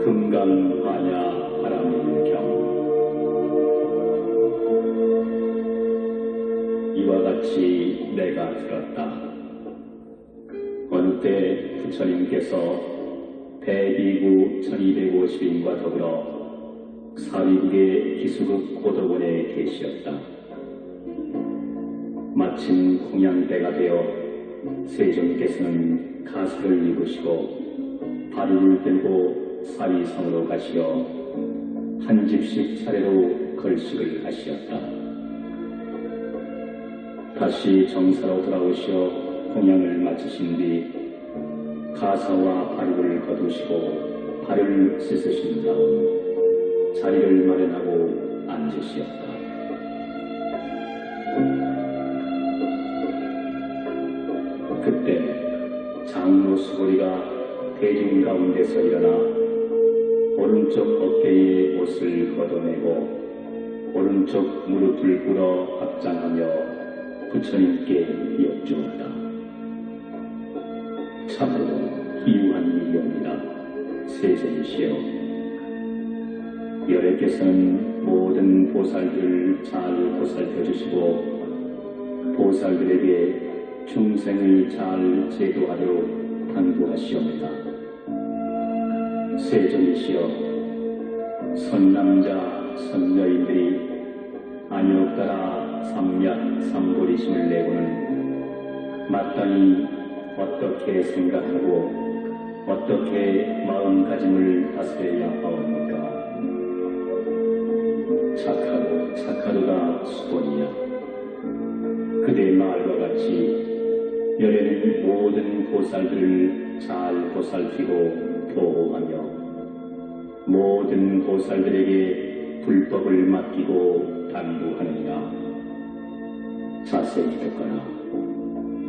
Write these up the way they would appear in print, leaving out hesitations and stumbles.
금강화냐 바람일경. 이와 같이 내가 들었다. 어느 때 부처님께서 대비구 1250인과 더불어 사위국의 기수국 고덕원에 계시었다. 마침 공양때가 되어 세종께서는 가사를 입으시고 바루를 들고 사위성으로 가시어 한 집씩 차례로 걸식을 하시었다. 다시 정사로 돌아오시어 공양을 마치신 뒤 가사와 바루를 거두시고 발을 씻으신 다음 자리를 마련하고 앉으시었다. 그때 장로 수고리가 대중 가운데서 일어나 오른쪽 어깨에 옷을 걷어내고 오른쪽 무릎을 꿇어 합장하며 부처님께 여쭈었다. 참으로 희유한 일이옵니다. 세존이시여, 여래께서는 모든 보살들을 잘 보살펴 주시고 보살들에게 중생을 잘 제도하도록 당부하시옵니다. 세존이시여, 선남자 선여인들이 안욕 따라 삼약 삼보리심을 내고는 마땅히 어떻게 생각하고 어떻게 마음가짐을 다스려야 하옵니까? 착하고 착하도다 수본이야. 그대 말과 같이 열애는 모든 보살들을 잘 보살피고 보호하며 모든 보살들에게 불법을 맡기고 당부하느니라. 자세히 듣거나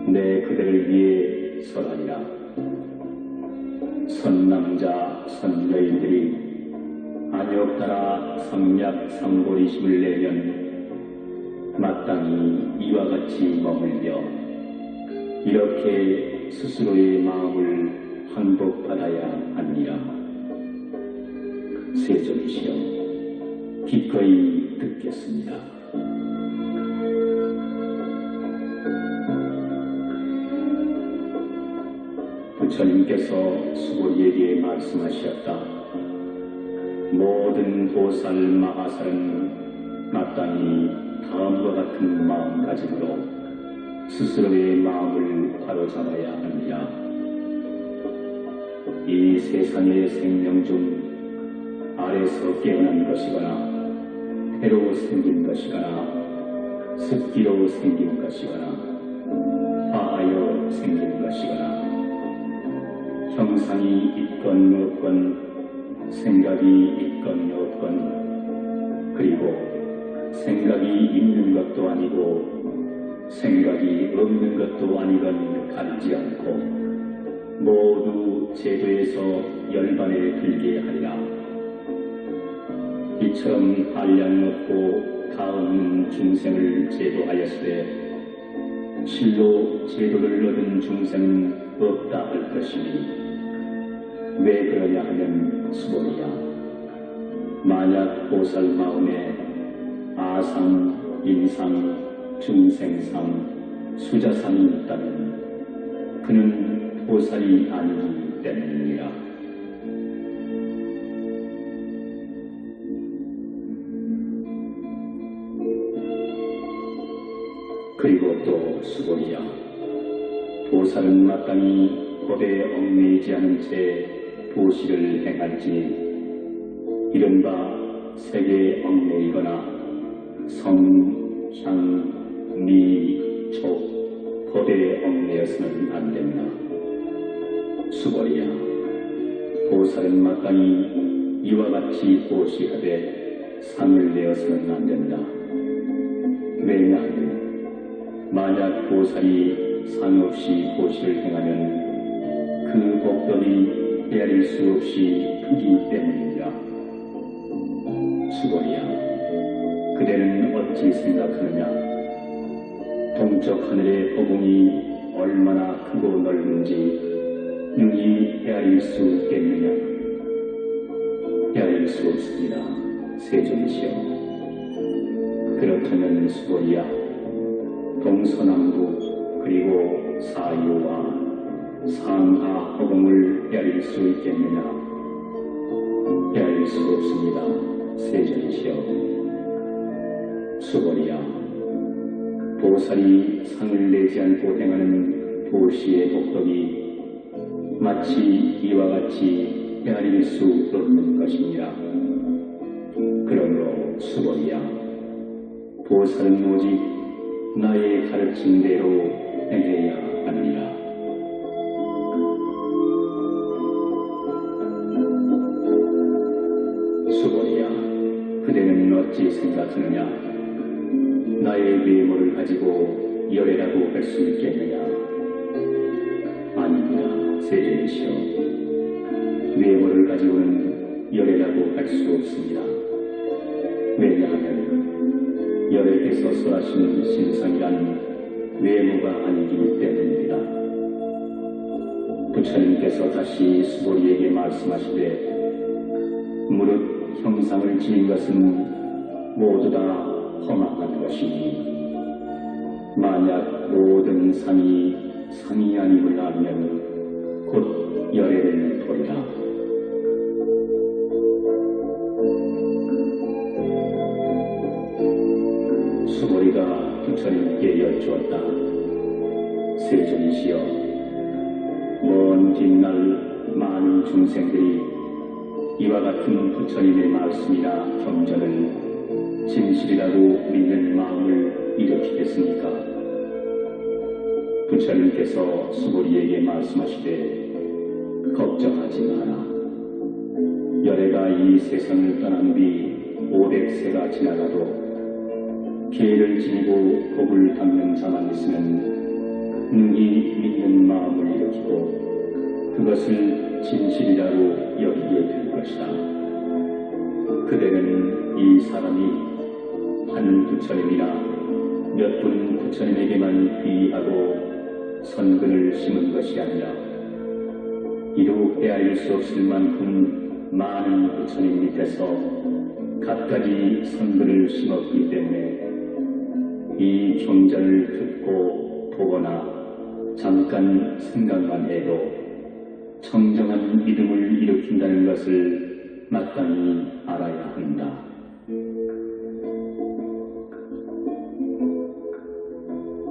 내 그대를 위해 설하리라. 선남자 선여인들이 안욕 따라 삼약 삼보리심을 내면 마땅히 이와 같이 머물며 이렇게 스스로의 마음을 항복받아야 합니다. 세존이시여, 기꺼이 듣겠습니다. 부처님께서 수고리에게 말씀하셨다. 모든 보살 마하살은 마땅히 다음과 같은 마음가짐으로 스스로의 마음을 바로잡아야 합니다. 이 세상의 생명 중 아래서 깨어난 것이거나 해로 생긴 것이거나 습기로 생긴 것이거나 화하여 생긴 것이거나 형상이 있건 없건 생각이 있건 없건 그리고 생각이 있는 것도 아니고 생각이 없는 것도 아니건 가리지 않고 모두 제도에서 열반에 들게 하리라. 이처럼 한량 없고 다없는 중생을 제도하였으되 실로 제도를 얻은 중생은 없다 할 것이니 왜 그러냐 하면 수본이야. 만약 보살 마음에 아상, 인상, 중생상, 수자상이 있다면 그는 보살이 아니기 때문이라. 그리고 또 수본이야. 보살은 마땅히 법에 얽매이지 않은 채 도시를 행할지 이른바 색에 얽매이거나 성, 향, 미, 촉, 법에 얽매여서는 안 된다. 수고리야, 보살은 마땅히 이와 같이 보시하되 상을 내어서는 안 된다. 왜냐하면 만약 보살이 상 없이 보시를 행하면 그 복덕이 헤아릴 수 없이 크기 때문이라. 수고리야, 그대는 어찌 생각하느냐? 동쪽 하늘의 허공이 얼마나 크고 넓은지 능히 헤아릴 수 있겠느냐? 헤아릴 수 없습니다. 세존이시여. 그렇다면 수고리야, 동서남북 그리고 사유와 상하 허공을 헤아릴 수 있겠느냐? 헤아릴 수 없습니다. 세존이시여. 수고리야, 보살이 상을 내지 않고 행하는 보시의 복덕이 마치 이와 같이 헤아릴 수 없는 것이니라. 그러므로 수고리야, 보살은 오직 나의 가르친 대로 행해야 하느니라. 수고리야, 그대는 어찌 생각하느냐? 나의 외모를 가지고 열애라고 할 수 있겠느냐? 아닙니다. 세존이시여. 외모를 가지고는 열애라고 할 수 없습니다. 왜냐하면 열애께서 설하신 신성이란 외모가 아니기 때문입니다. 부처님께서 다시 수고리에게 말씀하시되 무릇 형상을 지닌 것은 모두 다 험악한 것이니 만약 모든 상이 아님을 알면 곧 열애를 보리라. 수고리가 부처님께 여쭈었다. 세존이시여, 먼 뒷날 많은 중생들이 이와 같은 부처님의 말씀이나 경전을 진실이라고 믿는 마음을 일으키겠습니까? 부처님께서 수고리에게 말씀하시되 걱정하지 마라. 열애가 이 세상을 떠난 뒤 500세가 지나가도 계를 지니고 복을 담는 자만 있으면 능히 믿는 마음을 일으키고 그것을 진실이라고 여기게 될 것이다. 그대는 이 사람이 한 부처님이나 몇 분 부처님에게만 귀의하고 선근을 심은 것이 아니라 이루 헤아릴 수 없을 만큼 많은 부처님 밑에서 갖가지 선근을 심었기 때문에 이 경전을 듣고 보거나 잠깐 생각만 해도 청정한 믿음을 일으킨다는 것을 마땅히 알아야 한다.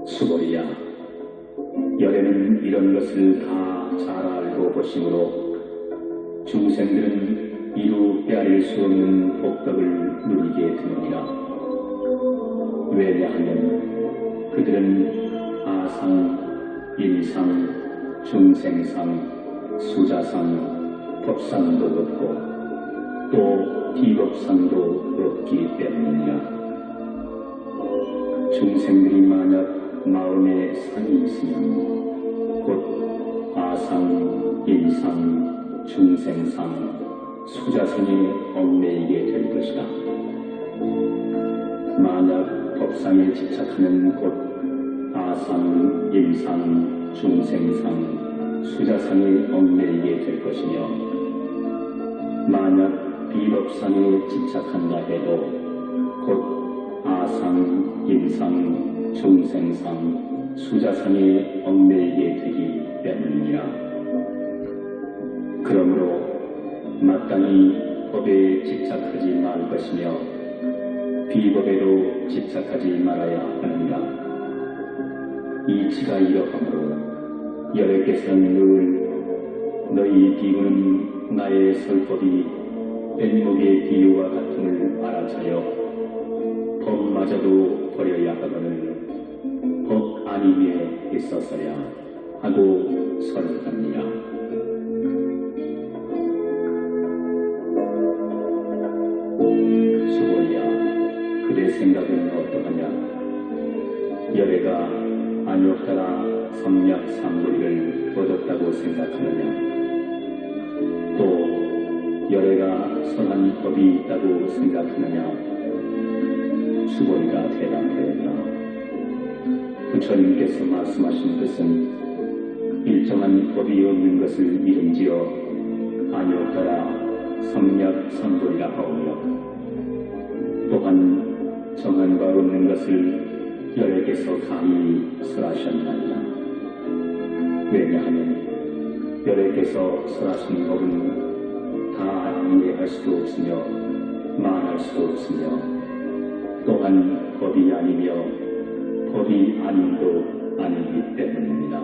수고리야, 열애는 이런 것을 다 잘 알고 보심으로 중생들은 이루 헤아릴 수 없는 복덕을 누리게 되느니라. 왜냐하면 그들은 아상, 인상, 중생상, 수자상, 법상도 없고 또 비법상도 없기 때문이라. 중생들이 만약 마음에 상이 있으면 곧 아상, 인상, 중생상, 수자상에 얽매이게 될 것이다. 만약 법상에 집착하면 곧 아상, 인상, 중생상, 수자상에 얽매이게 될 것이며 만약 비법상에 집착한다 해도 곧 아상, 인상, 중생상, 수자상에 얽매이게 되기 때문이라. 그러므로 마땅히 법에 집착하지 말 것이며 비법에도 집착하지 말아야 하느니라. 이치가 이러하므로 열애께서는 늘 너희 비구는 나의 설법이 뗏목의 비유와 같음을 알아차려 법마저도 버려야 하거늘 법 아님에 있어서야 하고 설합니다. 수고리야, 그대 생각은 어떠하냐? 열애가 안욕따라 성약 삼고리를 얻었다고 생각하느냐? 또 열애가 선한 법이 있다고 생각하느냐? 수고리가 대답하였다. 부처님께서 말씀하신 뜻은 일정한 법이 없는 것을 이른지어 안욕따라 성약성돌이라 하오며 또한 정한과 없는 것을 여러께서 감히 설하셨나이다. 왜냐하면 여러께서 설하신 법은 다 이해할 수도 없으며 말할 수도 없으며 또한 법이 아니며 법이 아님도 아니기 때문입니다.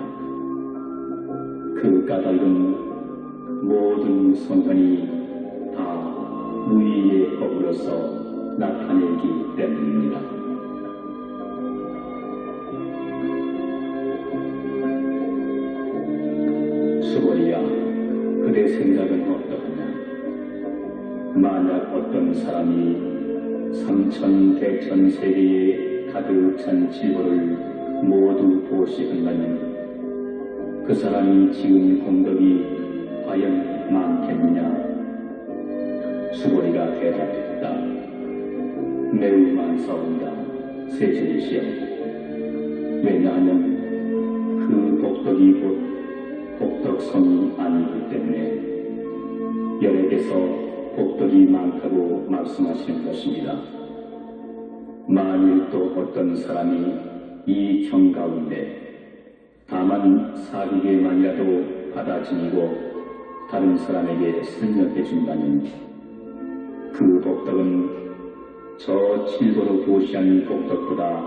그 까닭은 모든 성현이 다 무의의 법으로서 나타내기 때문입니다. 수고리야, 그대 생각은 어떠하냐? 만약 어떤 사람이 삼천대천세계에 가득 찬 지도를 모두 보시한다면 그 사람이 지은 공덕이 과연 많겠느냐? 수고리가 대답했다. 매우 많사옵니다. 세존이시여. 왜냐하면 그 복덕이 곧 복덕성이 아니기 때문에 여러께서 복덕이 많다고 말씀하시는 것입니다. 만일 또 어떤 사람이 이 경 가운데 다만 사기계만이라도 받아 지니고 다른 사람에게 설명해 준다면 그 복덕은 저 칠도로 보시한 복덕보다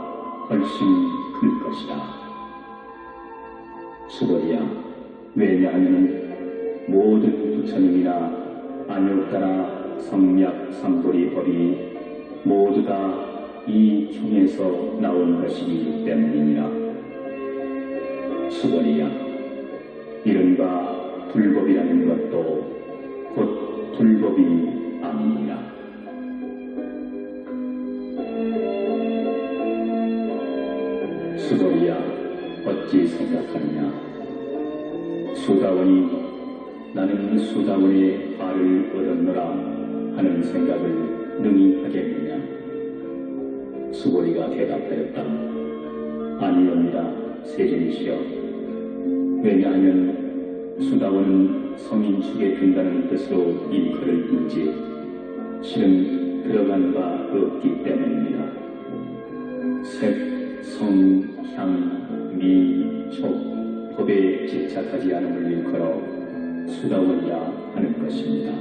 훨씬 클 것이다. 수고리야, 왜냐하면 모든 부처님이나 안욕따라 성약 상도리 법이 모두 다 이 경에서 나온 것이기 때문이니라. 수고리야, 이른바 불법이라는 것도 곧 불법이 아니니라. 수고리야, 어찌 생각하느냐? 수다원이 나는 수다원의 발을 얻었노라 하는 생각을 능히 하겠느냐? 수고리가 대답하였다. 아니옵니다. 세존이시여. 왜냐하면 수다원은 성인축에 든다는 뜻으로 일컬을 뿐지 실은 들어간 바 없기 때문입니다. 색, 성, 향, 미, 촉, 법에 집착하지 않음을 일컬어 수다원이라 하는 것입니다.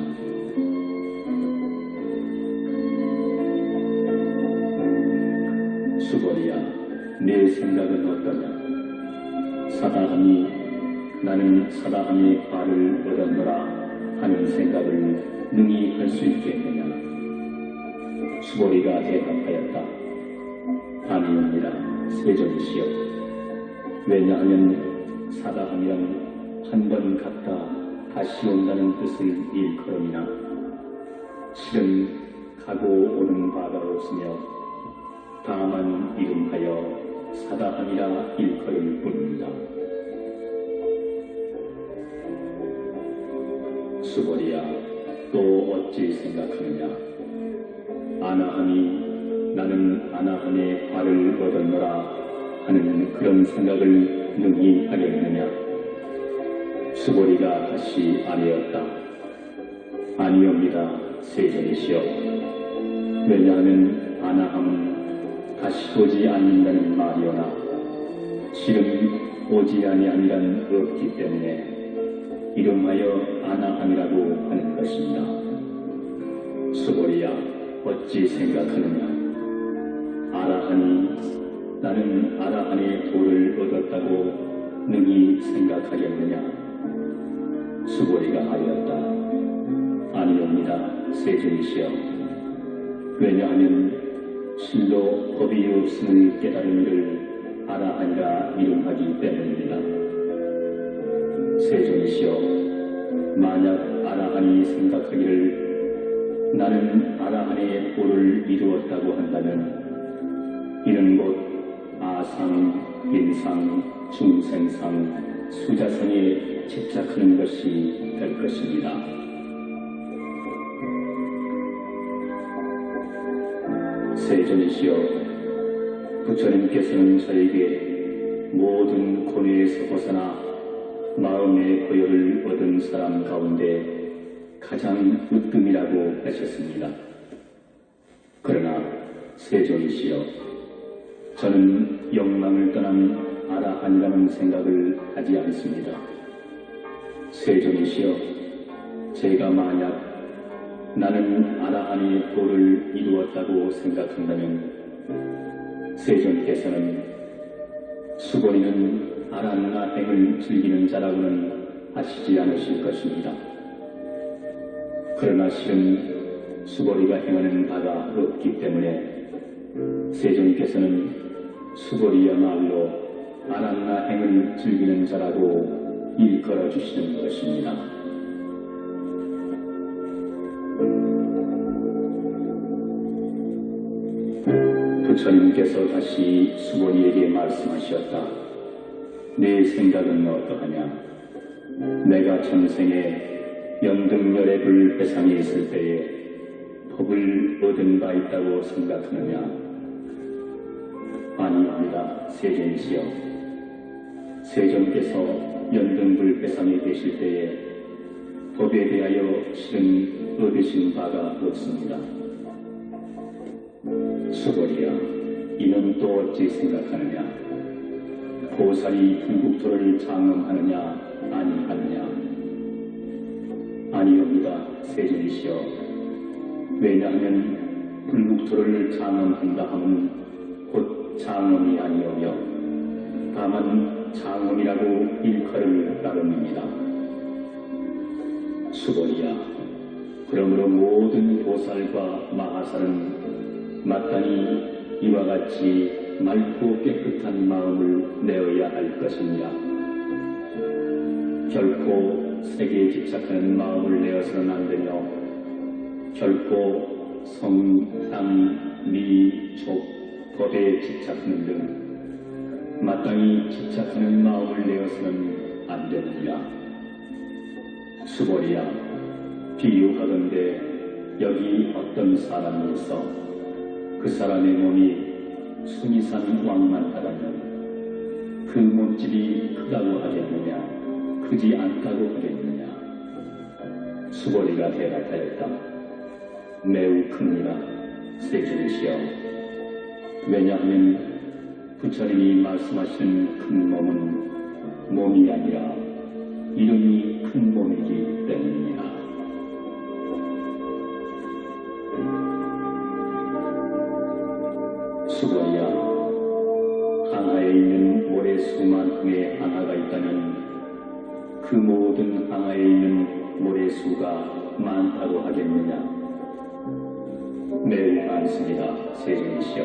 수고리야, 내 생각은 어떠냐? 사다함이 나는 사다함의 발을 얻었노라 하는 생각을 능히 할 수 있겠느냐? 수고리가 대답하였다. 아니옵니다. 세존이시여. 왜냐하면 사다함이란 한 번 갔다 다시 온다는 뜻을 일컬음이나 실은 가고 오는 바가 없으며 다만 이름하여 사다함이라 일컬을 뿐입니다. 수고리야, 또 어찌 생각하느냐? 아나함이 나는 아나함의 발을 얻었노라 하는 그런 생각을 능히 하겠느냐? 수고리가 다시 아뢰었다. 아니옵니다. 세존이시여. 왜냐하면 아나함은 다시 오지 않는다는 말이오나 실은 오지 아니함이란 없기 때문에 이름하여 아나함이라고 하는 것입니다. 수고리야, 어찌 생각하느냐? 아라하니 나는 아라한의 도를 얻었다고 능히 생각하겠느냐? 수고리가 하였다. 아니옵니다. 세존이시여. 왜냐하면 실로 법이 없음을 깨달은 이를 아라한이라 이름하기 때문입니다. 세존이시여, 만약 아라한이 생각하기를 나는 아라한의 도를 이루었다고 한다면 이는 곧 아상, 인상, 중생상, 수자성에 집착하는 것이 될 것입니다. 세존이시여, 부처님께서는 저에게 모든 고뇌에서 벗어나 마음의 고요를 얻은 사람 가운데 가장 으뜸이라고 하셨습니다. 그러나 세존이시여, 저는 영광을 떠난 아라한이라는 생각을 하지 않습니다. 세존이시여, 제가 만약 나는 아라한의 도를 이루었다고 생각한다면 세존께서는 수고리는 아라한나 행을 즐기는 자라고는 하시지 않으실 것입니다. 그러나 실은 수고리가 행하는 바가 없기 때문에 세존께서는 수고리야말로 아라한나 행을 즐기는 자라고 일컬어 주시는 것입니다. 부처님께서 다시 수고리에게 말씀하셨다. 네 생각은 어떠하냐? 내가 전생에 연등열의 불 배상에 있을 때에 법을 얻은 바 있다고 생각하느냐? 아니옵니다, 세존이시여. 세존께서 연등불 배상에 계실 때에 법에 대하여 실은 얻으신 바가 없습니다. 수고리야, 이는 또 어찌 생각하느냐? 보살이 불국토를 장엄하느냐 아니하느냐? 아니옵니다, 세존이시여. 왜냐하면 불국토를 장엄한다 함은 곧 장엄이 아니오며 다만 장엄이라고 일컬을 따름입니다. 수고리야, 그러므로 모든 보살과 마하살은 마땅히 이와 같이 맑고 깨끗한 마음을 내어야 할 것입니다. 결코 세계에 집착하는 마음을 내어서는 안 되며 결코 성, 향, 미, 촉, 법에 집착하는 등 마땅히 집착하는 마음을 내어서는 안 됩니다. 수고리야, 비유하건대 여기 어떤 사람이 있어 그 사람의 몸이 순이산 왕만하다면 그 몸집이 크다고 하겠느냐, 크지 않다고 하겠느냐? 수고리가 대답하였다. 매우 큽니다, 세존이시여. 왜냐하면 부처님이 말씀하신 큰 몸은 몸이 아니라 이름이 큰 몸이기 때문입니다. 수고리야, 항아에 있는 모래수만큼의 항아가 있다면 그 모든 항아에 있는 모래수가 많다고 하겠느냐? 매우 많습니다, 세존이시여.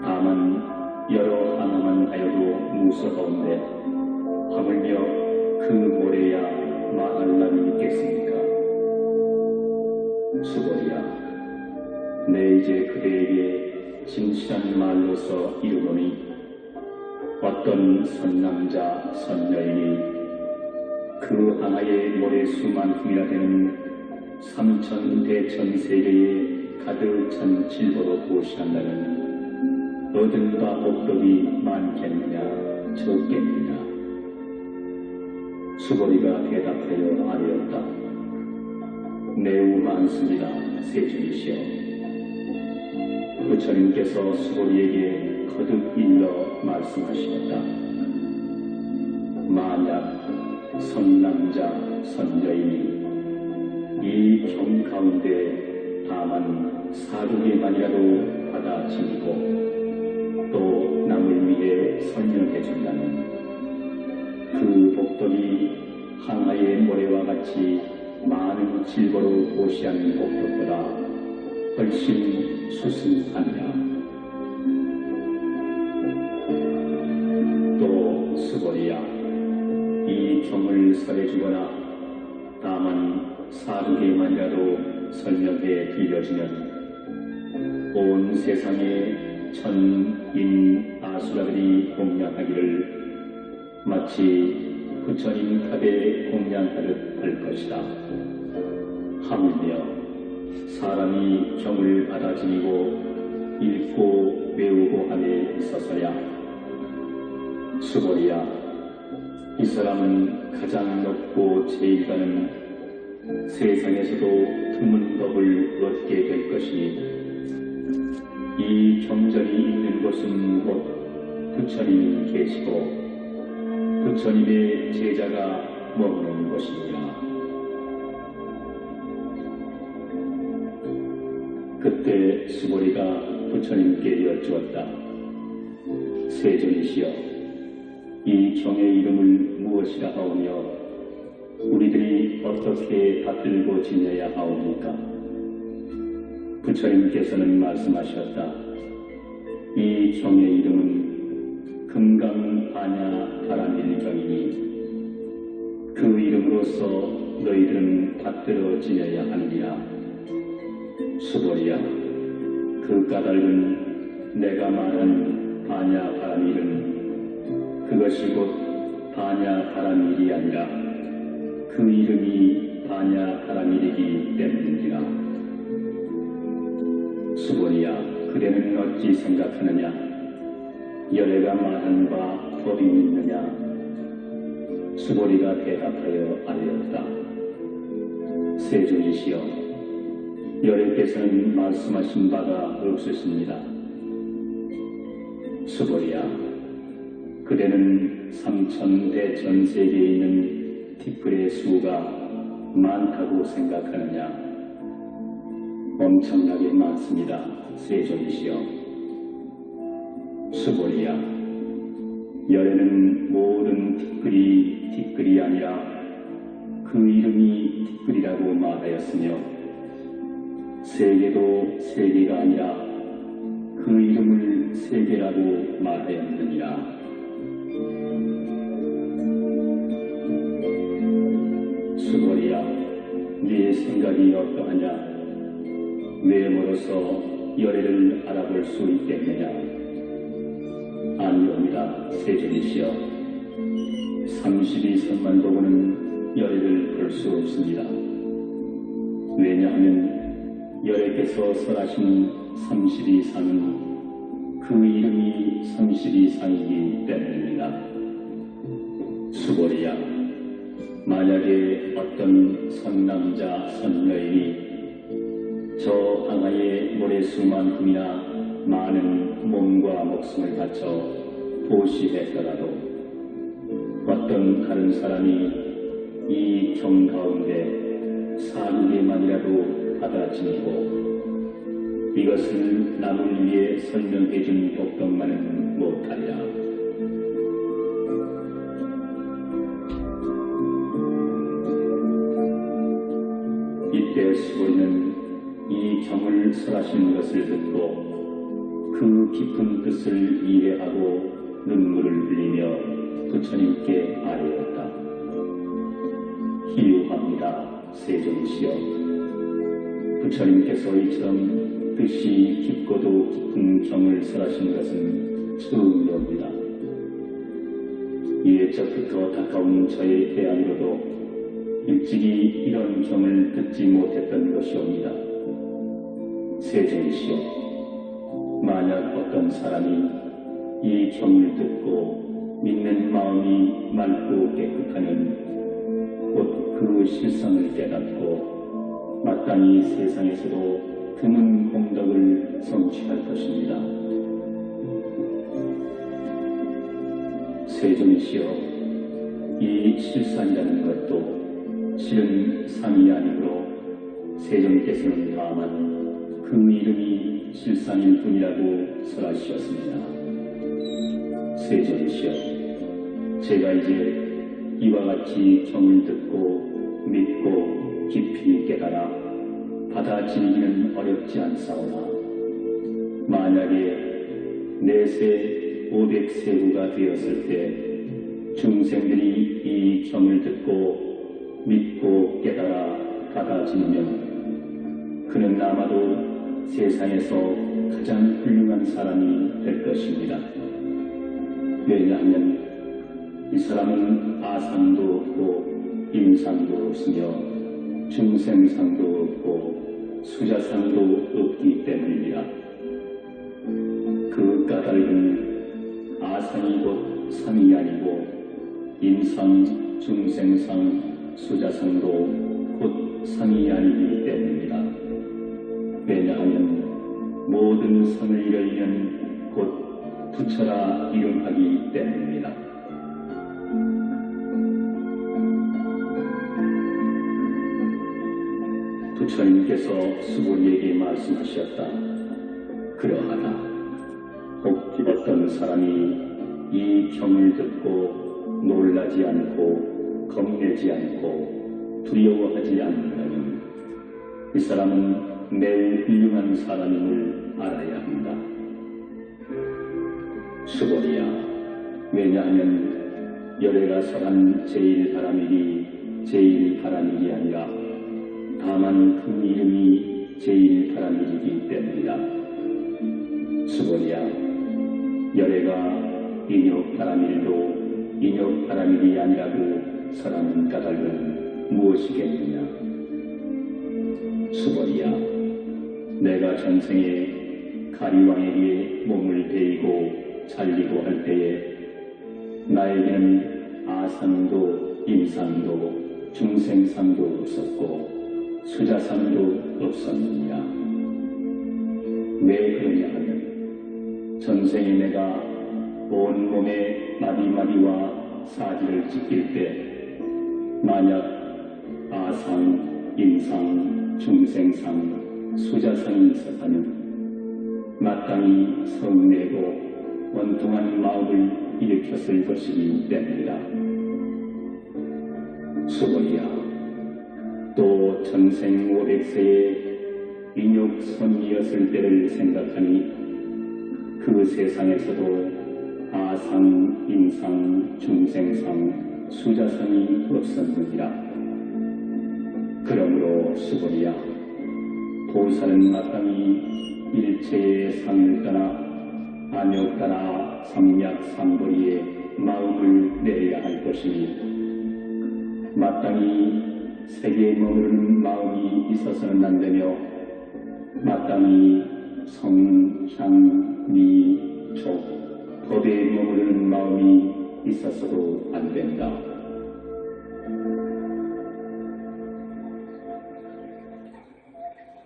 다만 여러 항아만 하여도 무서운데 하물며 그 모래야 마할람이 있겠습니까? 수고리야, 내 이제 그대에게 진실한 말로서 이르노니 어떤 선남자 선여인이 그 항아의 모래수만큼이라 되는 3천대천세계에 가득 찬 질보로 보시한다면 얻은 바 복덕이 많겠느냐 적겠느냐? 수고리가 대답하여 아뢰었다. 매우 많습니다, 세존이시여. 부처님께서 수고리에게 거듭 일러 말씀하셨다. 만약 선남자 선여인이 이 경 가운데 다만 사두개만이라도 받아 지니고 또 남을 위해 설명해 준다면 그 복덕이 항아의 모래와 같이 많은 질보로 보시한 복덕보다 훨씬 수승하느냐? 또 수고리야, 이 경을 설해주거나 다만 사두개만이라도 설명해 들려주면 온 세상의 천인 아수라들이 공양하기를 마치 부처님 탑에 공양하듯 할 것이다. 하물며 사람이 경을 받아 지니고 읽고 외우고 함에 있어서야 수고리야, 이 사람은 가장 높고 제일 가는 세상에서도 드문 법을 얻게 될 것이니 이 경전이 있는 곳은 곧 부처님이 계시고 부처님의 제자가 머무는 곳이니라. 그때 수보리가 부처님께 여쭈었다. 세존이시여, 이 경의 이름을 무엇이라 하오며 우리들이 어떻게 받들고 지내야 하옵니까? 부처님께서는 말씀하셨다. 이 경의 이름은 금강반야바라밀경이니 그 이름으로써 너희들은 받들어 지내야 하느니라. 수보리야, 그 까닭은 내가 말한 반야바라밀은 그것이 곧 반야바라밀이 아니라 그 이름이 반야바라밀이기 때문이라. 수보리야, 그대는 어찌 생각하느냐? 열애가 말한 바 법이 있느냐? 수보리가 대답하여 아뢰었다. 세존이시여, 열애께서는 말씀하신 바가 없으십니다. 수보리야, 그대는 삼천대전세계에 있는 티끌의 수가 많다고 생각하느냐? 엄청나게 많습니다. 세존이시여. 수보리야, 열애는 모든 티끌이 아니라 그 이름이 티끌이라고 말하였으며 세계도 세계가 아니라 그 이름을 세계라고 말하였느니라. 수보리야, 네 생각이 어떠하냐? 외모로서 열애를 알아볼 수 있겠느냐? 아니옵니다. 세존이시여. 32선만 보고는 열애를 볼 수 없습니다. 왜냐하면 열애께서 설하신 32상은 그 이름이 32상이기 때문입니다. 수보리야, 만약에 어떤 선남자 선여인이 저 항아의 모래수만큼이나 많은 몸과 목숨을 바쳐 보시했더라도 어떤 다른 사람이 이 경 가운데 4개만이라도 받아지니고 이것을 남을 위해 설명해준 복덕만은 못하리라. 이때 수보리는 이 경을 설하신 것을 듣고 그 깊은 뜻을 이해하고 눈물을 흘리며 부처님께 아뢰었다. 희유합니다. 세존이시여. 부처님께서 이처럼 뜻이 깊고도 깊은 경을 설하신 것은 처음이옵니다. 예적부터 가까운 저의 태양으로도 일찍이 이런 경을 듣지 못했던 것이옵니다. 세존이시여, 만약 어떤 사람이 이 경을 듣고 믿는 마음이 맑고 깨끗하면 곧 그 실상을 깨닫고 마땅히 세상에서도 드문 공덕을 성취할 것입니다. 세존이시여, 이 실상이라는 것도 실은 상이 아니므로 세존께서는 다만 그 이름이 실상일 뿐이라고 설하시었습니다. 세존이시여, 제가 이제 이와 같이 경을 듣고 믿고 깊이 깨달아 받아들이기는 어렵지 않사오나 만약에 내세 500세후가 되었을 때 중생들이 이 경을 듣고 믿고 깨달아 받아들이면 그는 아마도 세상에서 가장 훌륭한 사람이 될 것입니다. 왜냐하면 이 사람은 아상도 없고 임상도 없으며 중생상도 없고 수자상도 없기 때문입니다. 그 까닭은 아상이 곧 상이 아니고 임상, 중생상, 수자상도 곧 상이 아니기 때문입니다. 왜냐하면 모든 성을 이루면 곧 부처라 이름하기 때문입니다. 부처님께서 수고리에게 말씀하셨다. 그러하다. 혹 어떤 사람이 이 경을 듣고 놀라지 않고 겁내지 않고 두려워하지 않는다면 이 사람은 매우 훌륭한 사람임을 알아야 한다. 수고리야, 왜냐하면 열애가 설한 제1바라밀이 제1바라밀이 아니라 다만 그 이름이 제1바라밀이기 때문이다. 수고리야, 열애가 인욕바라밀도 인욕바라밀이 아니라고 설하는 까닭은 무엇이겠느냐? 수고리야, 내가 전생에 가리왕에게 몸을 베이고 살리고 할 때에 나에게는 아상도 임상도 중생상도 없었고 수자상도 없었느냐? 왜 그러냐 하면 전생에 내가 온몸에 마디마디와 사지를 지킬 때 만약 아상, 임상, 중생상, 수자상이 있었다면 마땅히 성내고 원통한 마음을 일으켰을 것이기 때문이다. 수고리야, 또 전생 500세에 인욕선이었을 때를 생각하니 그 세상에서도 아상, 임상, 중생상, 수자상이 없었느니라. 그러므로 수고리야, 보살은 마땅히 일체의 상을 떠나 안욕 따라 삼약 삼보리에 마음을 내야 할 것이니 마땅히 세계에 머무르는 마음이 있어서는 안 되며 마땅히 성, 향, 미, 촉, 법에 머무르는 마음이 있어서도 안 된다.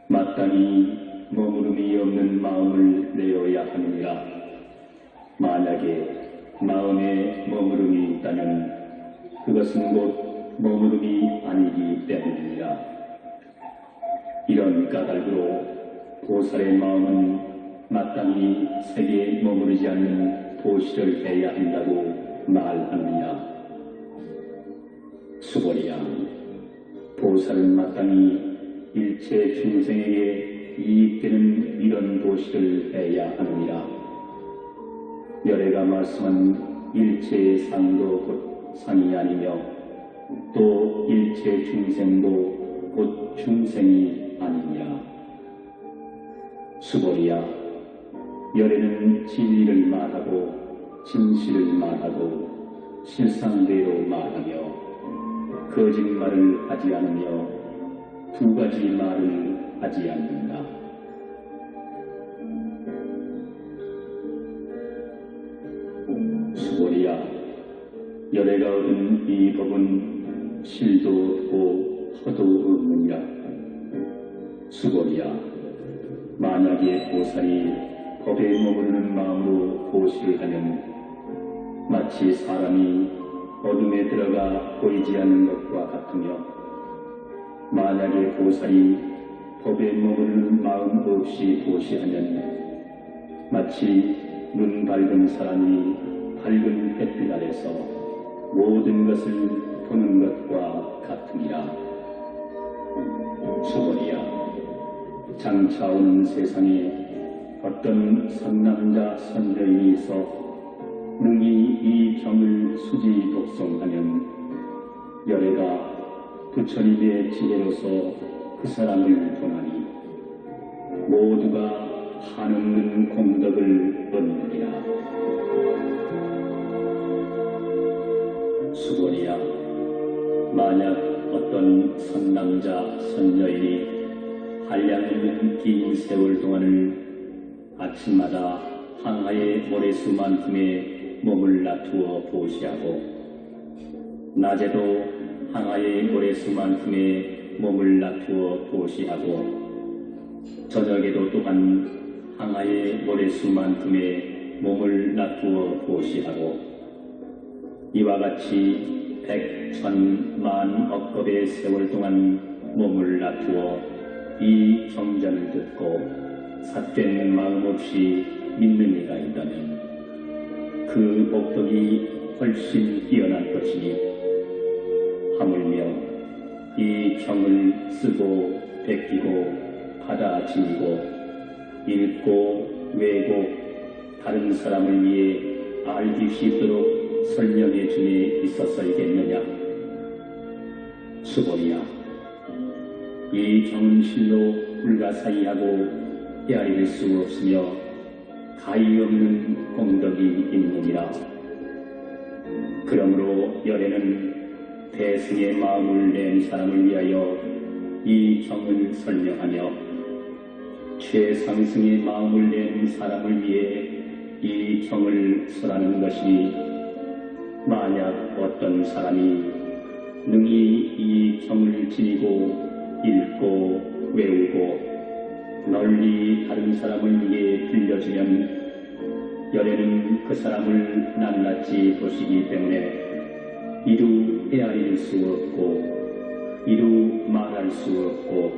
마땅히 머무름이 없는 마음을 내어야 하느니라. 만약에 마음에 머무름이 있다면 그것은 곧 머무름이 아니기 때문이라. 이런 까닭으로 보살의 마음은 마땅히 세계에 머무르지 않는 도시를 해야 한다고 말하느냐. 수고리야, 보살은 마땅히 일체 중생에게 이익되는 이런 도시를 해야 하느니라. 열애가 말씀한 일체의 상도 곧 상이 아니며 또 일체 중생도 곧 중생이 아니냐. 수고리야, 열애는 진리를 말하고 진실을 말하고 실상대로 말하며 거짓말을 하지 않으며 두 가지 말을 하지 않는다. 수고리야, 열애가 얻은 이 법은 실도 없고 허도 없느니라. 수고리야, 만약에 보살이 법에 머무르는 마음으로 보시를 하면 마치 사람이 어둠에 들어가 보이지 않는 것과 같으며 만약에 보살이 법에 머무르는 마음 없이 보시하면 마치 눈 밝은 사람이 밝은 햇빛 아래서 모든 것을 보는 것과 같으니라. 수고리야, 장차 오는 세상에 어떤 선남자 선녀인이 있어 능히 이 경을 수지 독송하면 열애가 부처님의 지혜로서 그 사람을 보나니 모두가 한없는 공덕을 얻느니라. 수고리야, 만약 어떤 선남자 선녀인이 한량 있는 긴 세월 동안을 아침마다 황하의 모래수만큼의 몸을 놔두어 보시하고 낮에도 황하의 모래수만큼의 몸을 놔두어 보시하고 저녁에도 또한 항아의 모래수만큼의 몸을 놔두어 보시하고 이와 같이 100,000,000억겁의 세월 동안 몸을 놔두어 이 경전을 듣고 삿된 마음 없이 믿는 이가 있다면 그 복덕이 훨씬 뛰어난 것이니 하물며 이 경을 쓰고 베끼고 받아 지니고 읽고 외고 다른 사람을 위해 알기 쉽도록 설명해 줌에 있었어야겠느냐. 수고리야, 이 경은 실로 불가사의하고 헤아릴 수 없으며 가히 없는 공덕이 있느니라. 그러므로 열애는 대승의 마음을 낸 사람을 위하여 이 경을 설명하며 최상승의 마음을 낸 사람을 위해 이 경을 설하는 것이니 만약 어떤 사람이 능히 이 경을 지니고 읽고 외우고 널리 다른 사람을 위해 들려주면 열애는 그 사람을 낱낱이 보시기 때문에 이루 헤아릴 수 없고 이루 말할 수 없고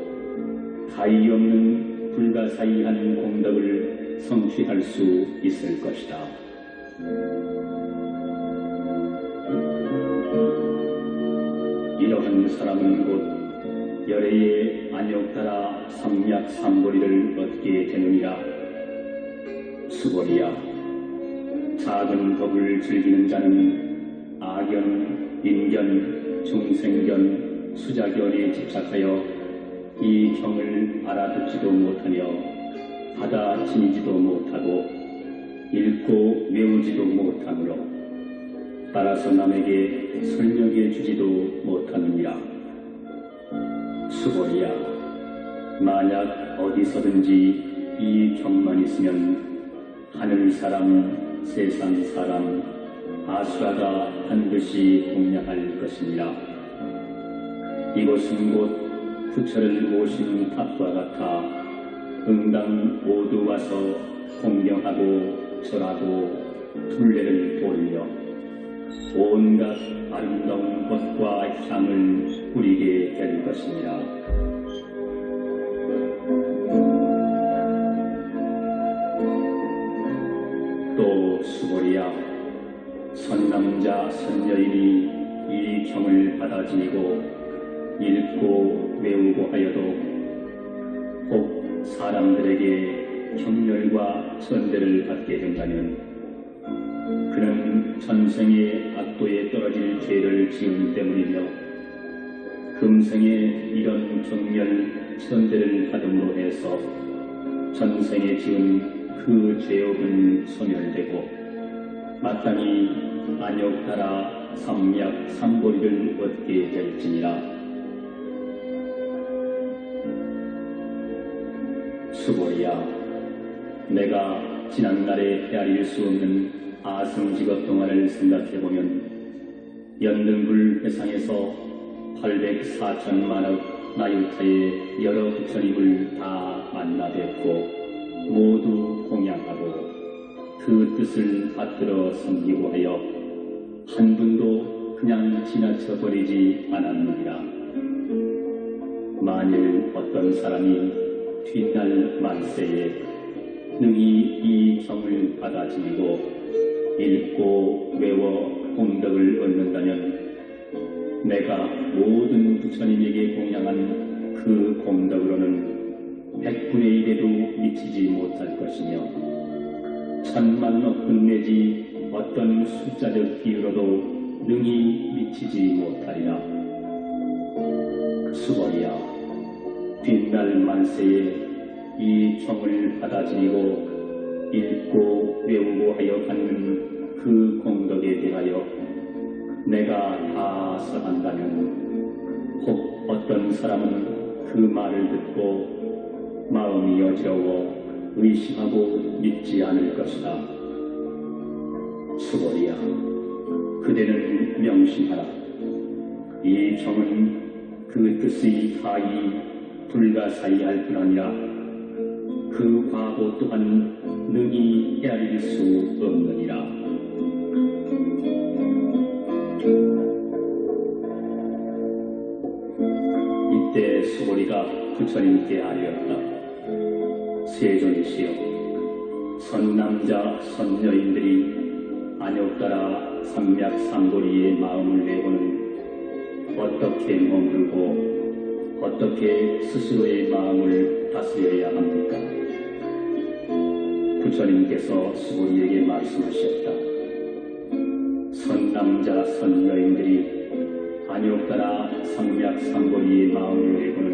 가히 없는 불가사의한 공덕을 성취할 수 있을 것이다. 이러한 사람은 곧 열애의 안욕 따라 삼약 삼보리를 얻게 되느니라. 수고리야, 작은 법을 즐기는 자는 악견, 인견, 중생견, 수자견에 집착하여 이 경을 알아듣지도 못하며 받아 지니지도 못하고 읽고 외우지도 못하므로 따라서 남에게 설명해 주지도 못하느니라. 수고리야, 만약 어디서든지 이 경만 있으면 하늘 사람, 세상 사람, 아수라가 반드시 공양할 것이니라. 이곳은 곧 부처를 모신 탑과 같아 응당 모두 와서 공경하고 절하고 둘레를 돌려 온갖 아름다운 것과 향을 뿌리게 될 것이니라. 또 수고리야, 선남자 선여인이 이 경을 받아 지니고 읽고 외우고 하여도 혹 사람들에게 경멸과 천대를 받게 된다면 그는 전생의 악도에 떨어질 죄를 지은 때문이며 금생에 이런 경멸 천대를 받음으로 해서 전생에 지은 그 죄업은 소멸되고 마땅히 안욕 따라 삼약 삼보리를 얻게 될지니라. 수고리야, 내가 지난날에 헤아릴 수 없는 아승직업 동안을 생각해보면 연등불 회상에서 804천만억 나유타의 여러 부처님을 다 만나 뵙고 모두 공양하고 그 뜻을 받들어 섬기고 하여 한 분도 그냥 지나쳐버리지 않았느니라. 만일 어떤 사람이 뒷날 만세에 능히 이 경을 받아 지니고 읽고 외워 공덕을 얻는다면 내가 모든 부처님에게 공양한 그 공덕으로는 100분의 1에도 미치지 못할 것이며 10,000,000억 분 내지 어떤 숫자적 비유로도 능히 미치지 못하리라. 수고리야, 뒷날 만세에 이 경을 받아 지니고 읽고 외우고 하여 받는 그 공덕에 대하여 내가 다 설한다면 혹 어떤 사람은 그 말을 듣고 마음이 어지러워 의심하고 믿지 않을 것이다. 수고리야, 그대는 명심하라. 이 경은 그 뜻의 파이 불가사의할 뿐 아니라 그 과보 또한 능히 헤아릴 수 없느니라. 이때 수고리가 부처님께 아뢰었다. 세존이시여, 선남자 선여인들이 안욕따라 삼맥삼보리의 마음을 내고는 어떻게 머무르고 어떻게 스스로의 마음을 다스려야 합니까? 부처님께서 수고리에게 말씀하셨다. 선남자 선여인들이 안욕따라 삼맥삼보리의 마음을 내고는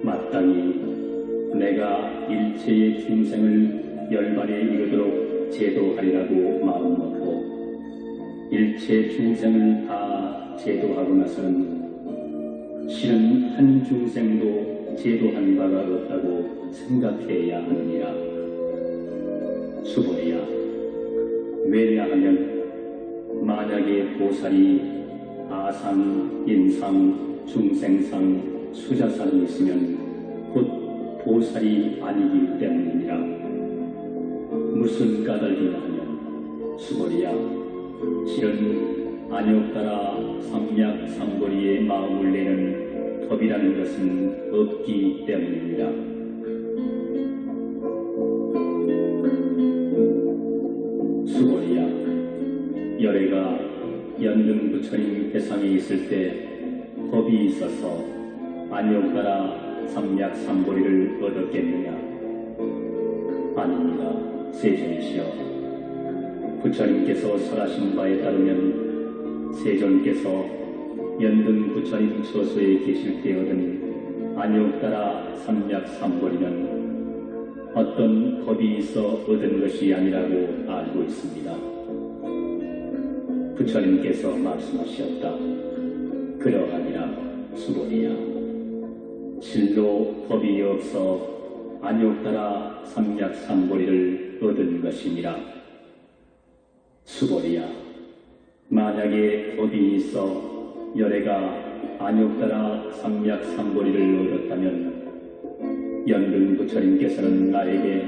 마땅히 내가 일체의 중생을 열반에 이르도록 제도하리라고 마음먹고 일체 중생을 다 제도하고 나서는 실은 한 중생도 제도한 바가 없다고 생각해야 하느니라. 수고리야, 왜냐하면 만약에 보살이 아상, 인상, 중생상, 수자상이 있으면 곧 보살이 아니기 때문이니라. 무슨 까닭이냐 하면 수고리야, 실은 안욕따라 삼맥삼보리의 마음을 내는 법이라는 것은 없기 때문입니다. 수고리야, 열애가 연등 부처님 대상에 있을 때 법이 있어서 안욕따라 삼맥삼보리를 얻었겠느냐? 아닙니다. 세존이시여, 부처님께서 설하신 바에 따르면 세존께서 연등 부처님 처소에 계실 때 얻은 안욕따라 삼맥삼보리는 어떤 법이 있어 얻은 것이 아니라고 알고 있습니다. 부처님께서 말씀하셨다. 그러하니라. 수고리야, 실로 법이 없어 안욕따라 삼맥삼보리를 얻은 것이니라. 수고리야, 만약에 법이 있어 열애가 안욕따라 삼맥삼보리를 얻었다면 연등 부처님께서는 나에게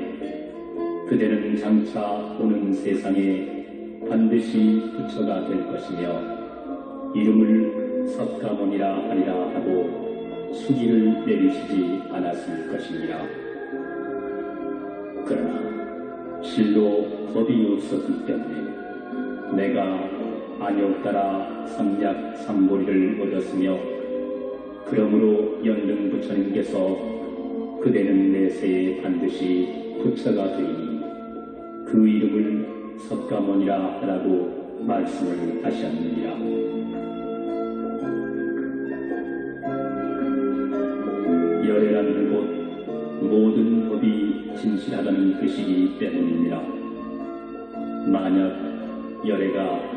그대는 장차 오는 세상에 반드시 부처가 될 것이며 이름을 석가모니라 하리라 하고 수기를 내리시지 않았을 것이니라. 그러나 실로 법이 없었기 때문에 내가 안욕따라 삼맥삼보리를 얻었으며 그러므로 연등 부처님께서 그대는 내세에 반드시 부처가 되니 그 이름을 석가모니라 하라고 말씀을 하셨느니라. 열애라는 곧 모든 법이 진실하다는 뜻이기 때문이니라. 만약 열애가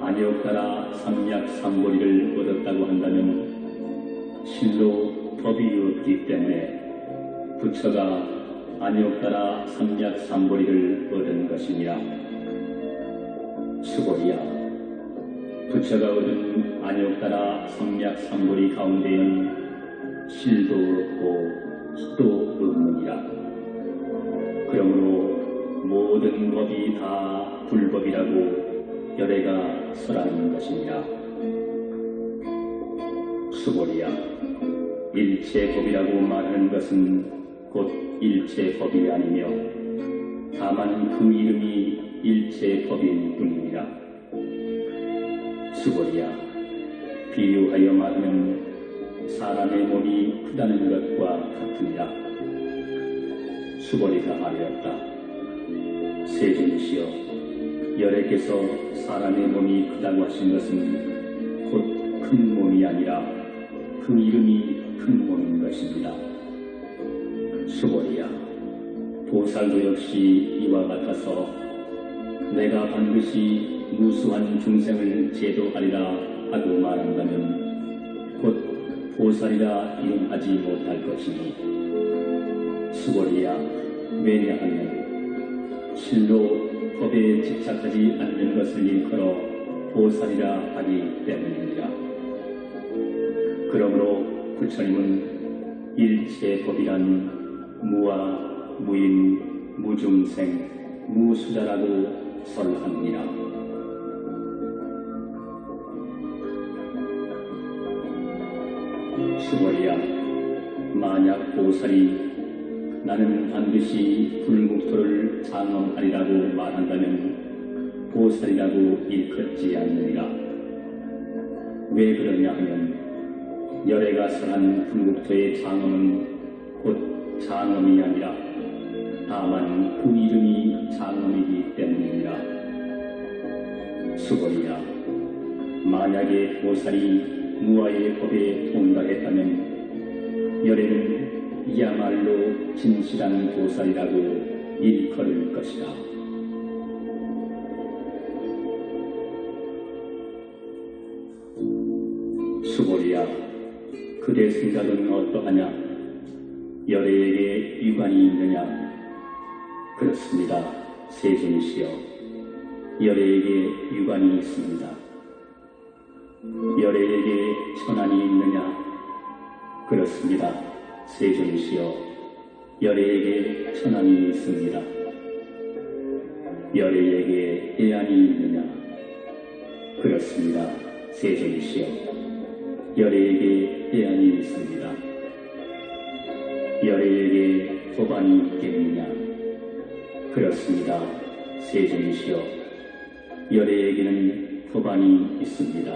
안욕따라 삼맥삼보리를 얻었다고 한다면 실로 법이 없기 때문에 부처가 안욕따라 삼맥삼보리를 얻은 것이니라. 수고리야, 부처가 얻은 안욕따라 삼맥삼보리 가운데에는 실도 없고 희도 없느니라. 그러므로 모든 법이 다 불법이라고 열애가 설하는 것이니라. 수고리야, 일체법이라고 말하는 것은 곧 일체법이 아니며 다만 그 이름이 일체법일 뿐이니라. 수고리야, 비유하여 말하면 사람의 몸이 크다는 것과 같으니라. 수고리가 하였다. 세존이시여, 열애께서 사람의 몸이 크다고 하신 것은 곧 큰 몸이 아니라 그 이름이 큰 몸인 것입니다. 수고리야, 보살도 역시 이와 같아서 내가 반드시 무수한 중생을 제도하리라 하고 말한다면 곧 보살이라 이름하지 못할 것이니 수고리야, 왜냐하면 실로 법에 집착하지 않는 것을 일컬어 보살이라 하기 때문입니다. 그러므로 부처님은 일체 법이란 무아, 무인, 무중생, 무수자라고 설합니다. 수고리야, 만약 보살이 나는 반드시 불국토를 장엄하리라고 말한다면 보살이라고 일컫지 않느니라. 왜 그러냐 하면 열애가 설한 불국토의 장엄은 곧 장엄이 아니라 다만 그 이름이 장엄이기 때문이니라. 수고리야, 만약에 보살이 무아의 법에 통달했다면 열애는 이야말로 진실한 보살이라고 일컬을 것이다. 수고리야, 그대 생각은 어떠하냐? 열애에게 유관이 있느냐? 그렇습니다. 세존이시여, 열애에게 유관이 있습니다. 열애에게 천안이 있느냐? 그렇습니다. 세존이시여, 열애에게 천안이 있습니다. 열애에게 해안이 있느냐? 그렇습니다. 세존이시여, 열애에게 해안이 있습니다. 열애에게 법안이 있겠느냐? 그렇습니다. 세존이시여, 열애에게는 법안이 있습니다.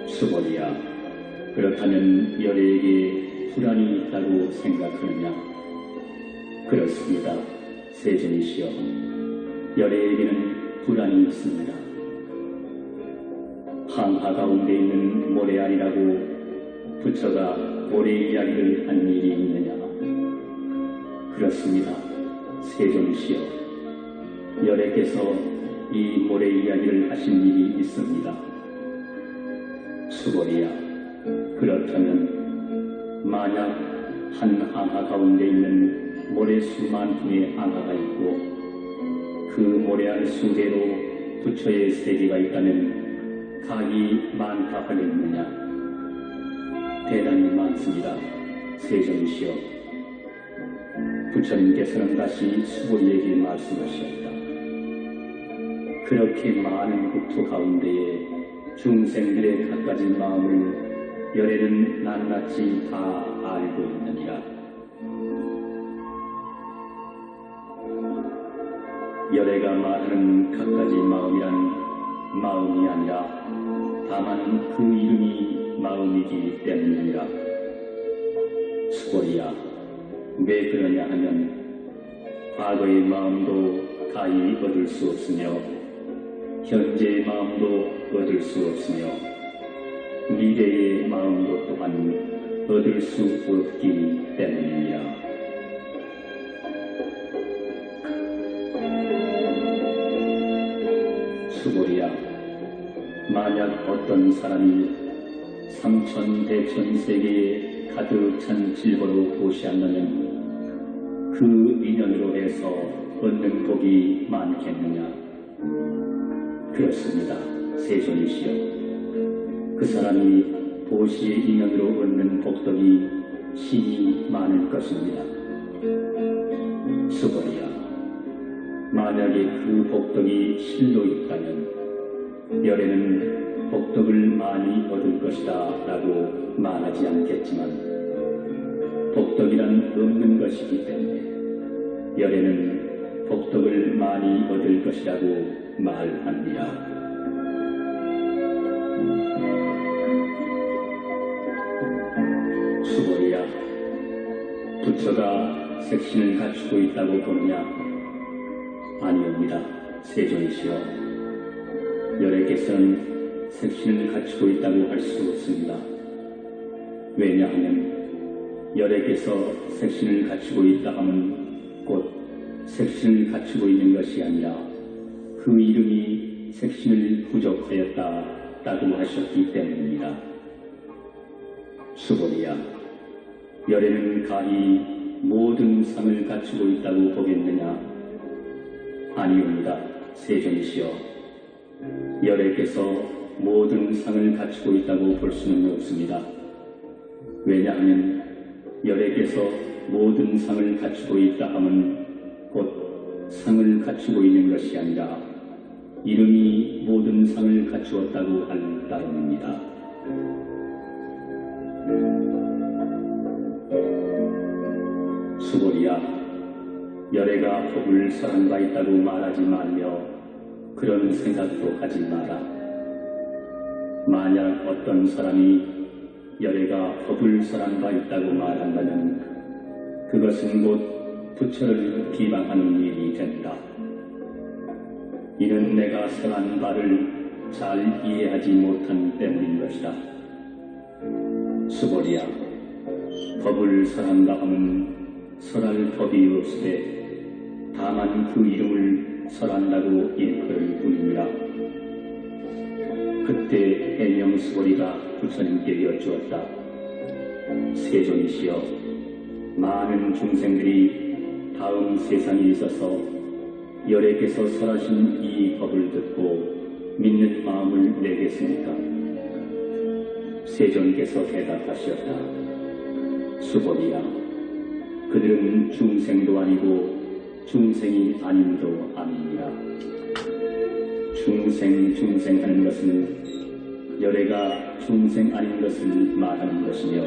수고리야, 그렇다면 열애에게 불안이 있다고 생각하느냐? 그렇습니다. 세존이시여, 열애에게는 불안이 있습니다. 항하 가운데 있는 모래알이라고 부처가 모래 이야기를 한 일이 있느냐? 그렇습니다. 세존이시여, 열애께서 이 모래 이야기를 하신 일이 있습니다. 수고리야, 그렇다면 만약 한 항하 가운데 있는 모래수만 분의 항하가 있고 그 모래알 수대로 부처의 세계가 있다면 각이 많다 하겠느냐? 대단히 많습니다. 세존이시여, 부처님께서는 다시 수고리에게 말씀하셨다. 그렇게 많은 국토 가운데에 중생들의 갖가지 마음을 열애는 낱낱이 다 알고 있느니라. 열애가 말하는 갖가지 마음이란 마음이 아니라 다만 그 이름이 마음이기 때문이니라. 수고리야, 왜 그러냐 하면 과거의 마음도 가히 얻을 수 없으며 현재의 마음도 얻을 수 없으며 미래의 마음도 또한 얻을 수 없기 때문이니라. 수고리야, 만약 어떤 사람이 삼천대천세계에 가득 찬 질보로 보시한다면 그 인연으로 해서 얻는 복이 많겠느냐? 그렇습니다. 세존이시여, 그 사람이 보시의 인연으로 얻는 복덕이 심히 많을 것입니다. 수고리야, 만약에 그 복덕이 실로 있다면 열애는 복덕을 많이 얻을 것이다 라고 말하지 않겠지만 복덕이란 없는 것이기 때문에 열애는 복덕을 많이 얻을 것이라고 말합니다. 수고리야, 부처가 색신을 갖추고 있다고 보느냐? 아니옵니다. 세존이시여, 열애께서는 색신을 갖추고 있다고 할 수 없습니다. 왜냐하면 열애께서 색신을 갖추고 있다 하면 곧 색신을 갖추고 있는 것이 아니라 그 이름이 색신을 부족하였다라고 하셨기 때문입니다. 수고리야, 열애는 가히 모든 상을 갖추고 있다고 보겠느냐? 아니옵니다. 세존이시여, 열애께서 모든 상을 갖추고 있다고 볼 수는 없습니다. 왜냐하면 열에게서 모든 상을 갖추고 있다 함은 곧 상을 갖추고 있는 것이 아니라 이름이 모든 상을 갖추었다고 할 따름입니다. 수고리야, 열애가 법을 설한 바 있다고 말하지 말며 그런 생각도 하지 마라. 만약 어떤 사람이 열애가 법을 설한 바 있다고 말한다면 그것은 곧 부처를 비방하는 일이 된다. 이는 내가 설한 바를 잘 이해하지 못한 때문인 것이다. 수고리야, 법을 설한다 함은 설할 법이 없으되 다만 그 이름을 설한다고 일컬을 뿐이니라. 그때 해명 수고리가 부처님께 여쭈었다. 세존이시여, 많은 중생들이 다음 세상에 있어서 열애께서 설하신 이 법을 듣고 믿는 마음을 내겠습니까? 세존께서 대답하셨다. 수고리야, 그들은 중생도 아니고 중생이 아님도 아니니라. 중생하는 것은 열애가 중생 아닌 것을 말하는 것이며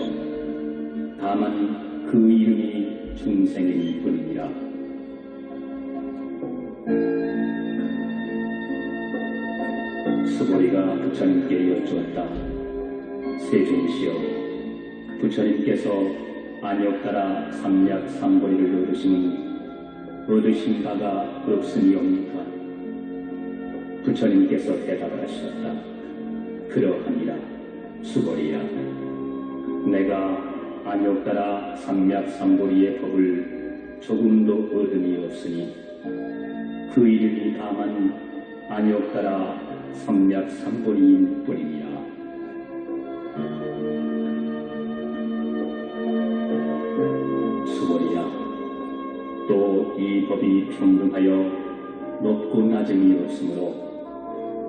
다만 그 이름이 중생일 뿐이니라. 수고리가 부처님께 여쭈었다. 세존이시여, 부처님께서 안욕따라 삼략삼보리를 얻으신 바가 없으니옵니까? 부처님께서 대답을 하셨다. 그러하니라. 수고리야, 내가 안욕따라 삼략삼보리의 법을 조금도 얻음이 없으니 그 이름이 다만 안욕따라 삼략삼보리인 뿐이니라. 수고리야, 또 이 법이 평등하여 높고 낮음이 없으므로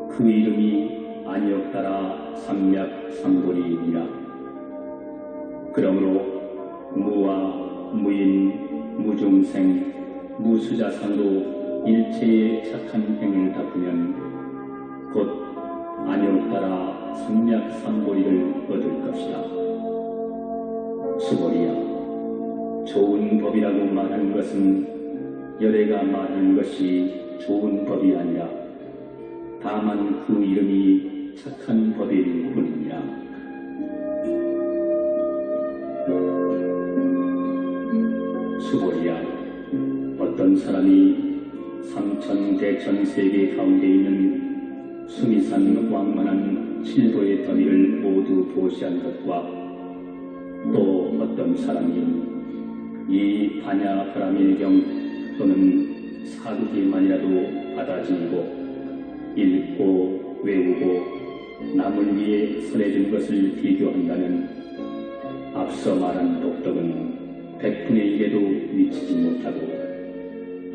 그 이름이 안욕따라 삼략삼보리이니라. 그러므로 무와 무인, 무중생, 무수자상으로 일체의 착한 행을 닦으면 곧 안욕따라 삼략삼보리를 얻을 것이다. 수고리야, 좋은 법이라고 말하는 것은 열애가 말하는 것이 좋은 법이 아니라 다만 그 이름이 착한 법일 뿐이니라. 수고리야, 어떤 사람이 삼천대천세계 가운데 있는 수미산 왕만한 칠도의 더미를 모두 보시한 것과 또 어떤 사람이 이 반야 브라밀경 또는 사두기만이라도 받아들이고 읽고 외우고 남을 위해 설해준 것을 비교한다면 앞서 말한 독덕은 100분의 1에도 미치지 못하고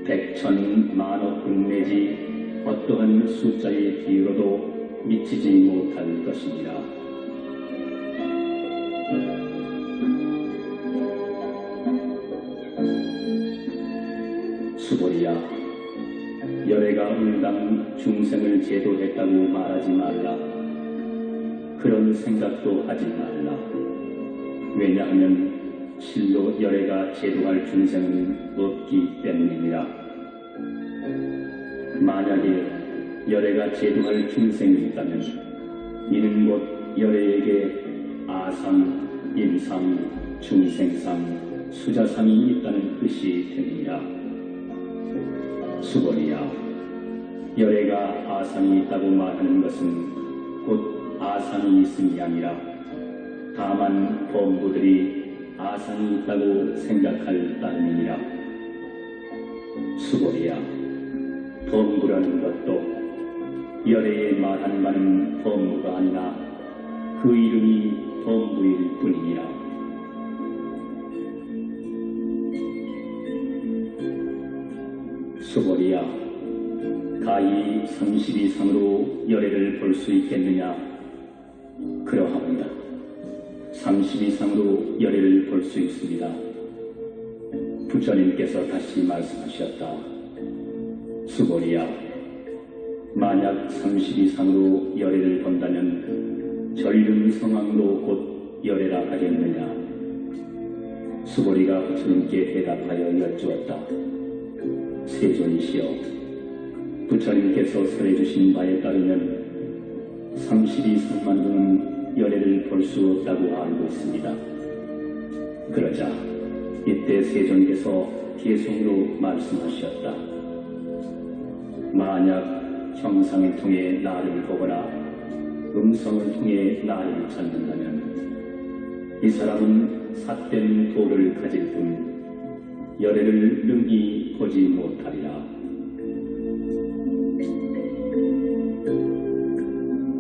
100,000,000,000억 내지 어떠한 숫자의 비유로도 미치지 못할 것이니라. 수고리야, 열애가 응당 중생을 제도했다고 말하지 말라. 그런 생각도 하지 말라. 왜냐하면 실로 열애가 제도할 중생은 없기 때문이니라. 만약에 열애가 제도할 중생이 있다면 이는 곧 열애에게 아상, 임상, 중생상, 수자상이 있다는 뜻이 됩니다. 수고리야, 열애가 아상이 있다고 말하는 것은 곧 아상이 있음이 아니라 다만 범부들이 아상이 있다고 생각할 따름이니라. 수고리야, 범부라는 것도 열애에 말하는 바는 범부가 아니라 그 이름이 범부일 뿐이니라. 수고리야, 가히 30 이상으로 열애를 볼 수 있겠느냐? 그러합니다. 30 이상으로 열애를 볼 수 있습니다. 부처님께서 다시 말씀하셨다. 수고리야, 만약 30 이상으로 열애를 본다면 전륜성왕으로 곧 열애라 하겠느냐? 수고리가 부처님께 대답하여 여쭈었다. 세존이시여, 부처님께서 설해주신 바에 따르면 30 이상만으로는 열애를 볼 수 없다고 알고 있습니다. 그러자 이때 세존께서 계속으로 말씀하셨다. 만약 형상을 통해 나를 보거나 음성을 통해 나를 찾는다면 이 사람은 삿된 도를 가질 뿐 열애를 능히 보지 못하리라.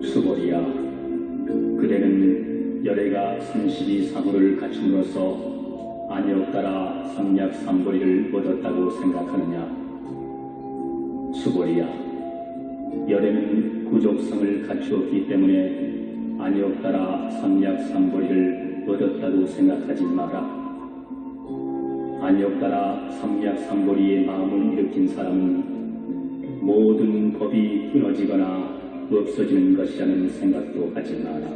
수고리야, 그대는 열애가 32사후를 갖춤으로써 안역따라 삼략삼보리를 얻었다고 생각하느냐? 수고리야, 열애는 구족성을 갖추었기 때문에 안역따라 삼략삼보리를 얻었다고 생각하지 마라. 안역따라 삼략삼보리의 마음을 일으킨 사람은 모든 법이 끊어지거나 없어지는 것이라는 생각도 하지 마라.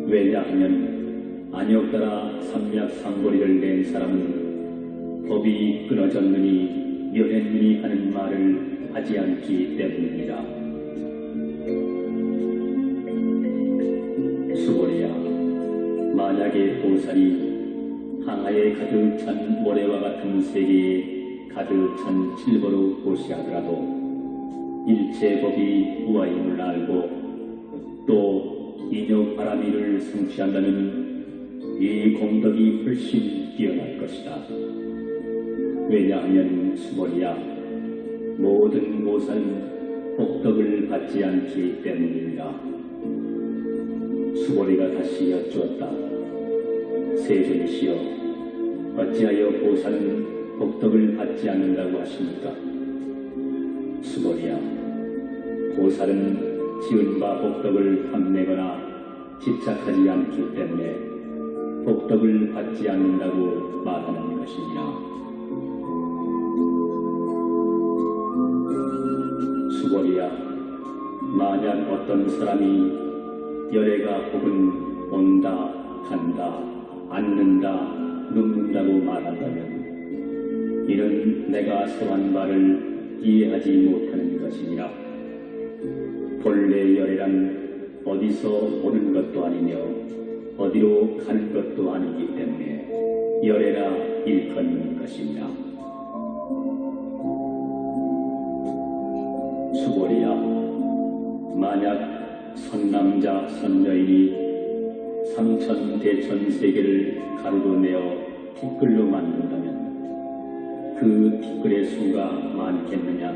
왜냐하면 안역따라 삼략삼보리를 낸 사람은 법이 끊어졌느니 멸했느니 하는 말을 하지 않기 때문입니다. 수고리야, 만약에 보살이 항아에 가득 찬 모래와 같은 세계에 가득 찬 칠보로 보시하더라도 일체 법이 우아임을 알고 또 인욕바라미를 성취한다면 이 공덕이 훨씬 뛰어날 것이다. 왜냐하면 수고리야, 모든 보살은 복덕을 받지 않기 때문입니다. 수고리가 다시 여쭈었다. 세존이시여, 어찌하여 보살은 복덕을 받지 않는다고 하십니까? 수고리야, 보살은 지은 바 복덕을 탐내거나 집착하지 않기 때문에 복덕을 받지 않는다고 말하는 것이니라. 수고리야, 만약 어떤 사람이 열애가 혹은 온다, 간다, 앉는다, 눕는다고 말한다면 이는 내가 설한 바를 이해하지 못하는 것이니라. 본래 열애란 어디서 오는 것도 아니며 어디로 가는 것도 아니기 때문에 열애라 일컫는 것이니라. 수고리야, 만약 선남자 선여인이 삼천대천세계를 가루로 내어 티끌로 만든다면 그 티끌의 수가 많겠느냐?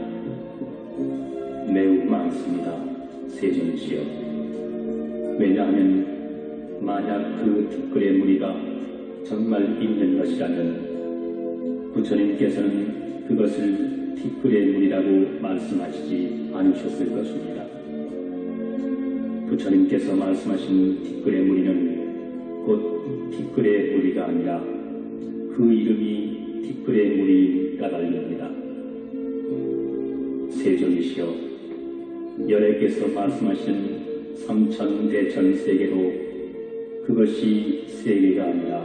매우 많습니다. 세존이시여. 왜냐하면 만약 그 티끌의 무늬가 정말 있는 것이라면 부처님께서는 그것을 티끌의 무늬라고 말씀하시지 않으셨을 것입니다. 부처님께서 말씀하신 티끌의 무늬는 곧 티끌의 무늬가 아니라 그 이름이 티끌의 무늬 까닭입니다. 세존이시여, 열애께서 말씀하신 삼천대천세계도 그것이 세계가 아니라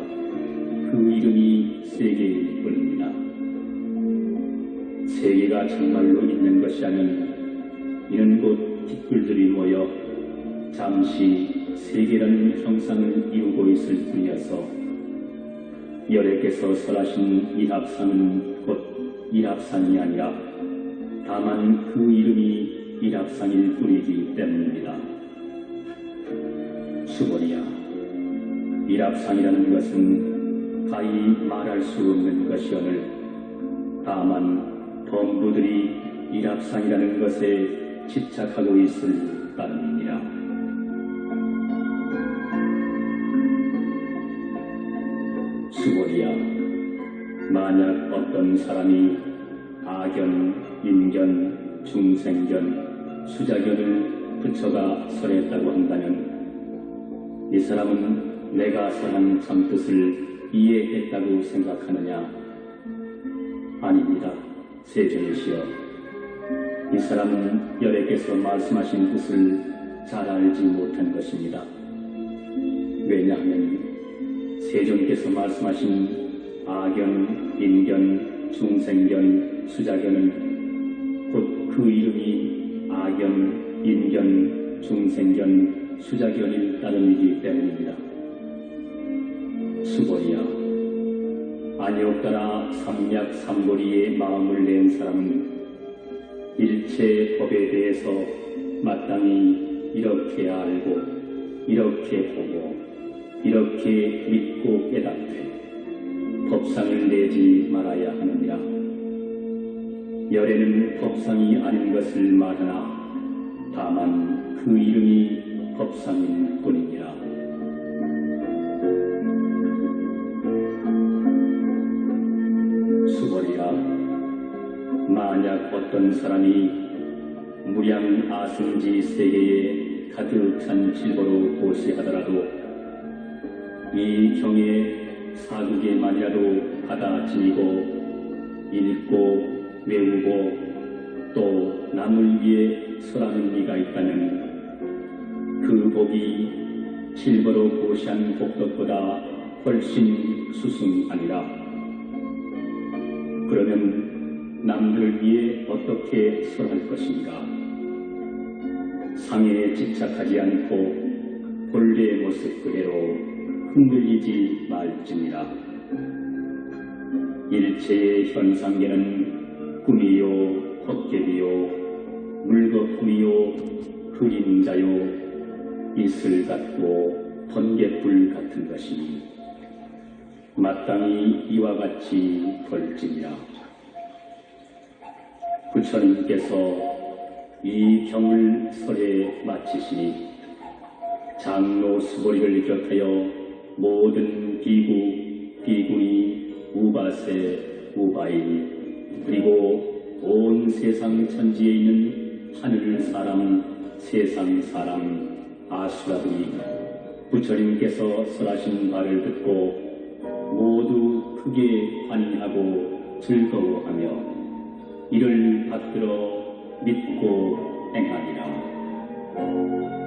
그 이름이 세계일 뿐입니다. 세계가 정말로 있는 것이라면 이는 곧 티끌들이 모여 잠시 세계라는 형상을 이루고 있을 뿐이어서 열애께서 설하신 일합상은 곧 일합상이 아니라 다만 그 이름이 일합상일 뿐이기 때문입니다. 수고리야, 일합상이라는 것은 가히 말할 수 없는 것이오늘 다만 범부들이 일합상이라는 것에 집착하고 있을 따름입니다. 수고리야, 만약 어떤 사람이 악견, 인견, 중생견, 수자견을 붙여가 설했다고 한다면 이 사람은 내가 설한 참뜻을 이해했다고 생각하느냐? 아닙니다. 세존이시여, 이 사람은 여래께서 말씀하신 뜻을 잘 알지 못한 것입니다. 왜냐하면 세존께서 말씀하신 아견, 인견, 중생견, 수자견은 곧 그 이름이 아견, 인견, 중생견, 수자견일 따름이기 때문입니다. 수보리야, 아니옵따라 삼약 삼보리의 마음을 낸 사람은 일체 법에 대해서 마땅히 이렇게 알고, 이렇게 보고, 이렇게 믿고 깨닫되 법상을 내지 말아야 하느니라. 열애는 법상이 아닌 것을 말하나 다만 그 이름이 법상일 뿐이니라. 수보리야, 만약 어떤 사람이 무량 아승지 세계에 가득 찬 질보로 고시하더라도 이 경에 사국에만이라도 받아 지니고 읽고 외우고 또 남을 위해 설하는 이가 있다면 그 복이 질보로 고시한 복덕보다 훨씬 수승하니라. 그러면 남들을 위해 어떻게 설할 것인가? 상에 집착하지 않고 본래의 모습 그대로 흔들리지 말지니라. 일체의 현상계는 꿈이요 헛개비요 물거품이요 그림자요 이슬 같고 번갯불 같은 것이니 마땅히 이와 같이 벌지니라. 부처님께서 이 경을 설에 마치시니 장로 수보리를 비롯하여 모든 비구, 비구니, 우바세, 우바인 그리고 온 세상 천지에 있는 하늘 사람, 세상 사람, 아수라들이 부처님께서 설하신 바를 듣고 모두 크게 환희하고 즐거워하며 이를 받들어 믿고 행하니라.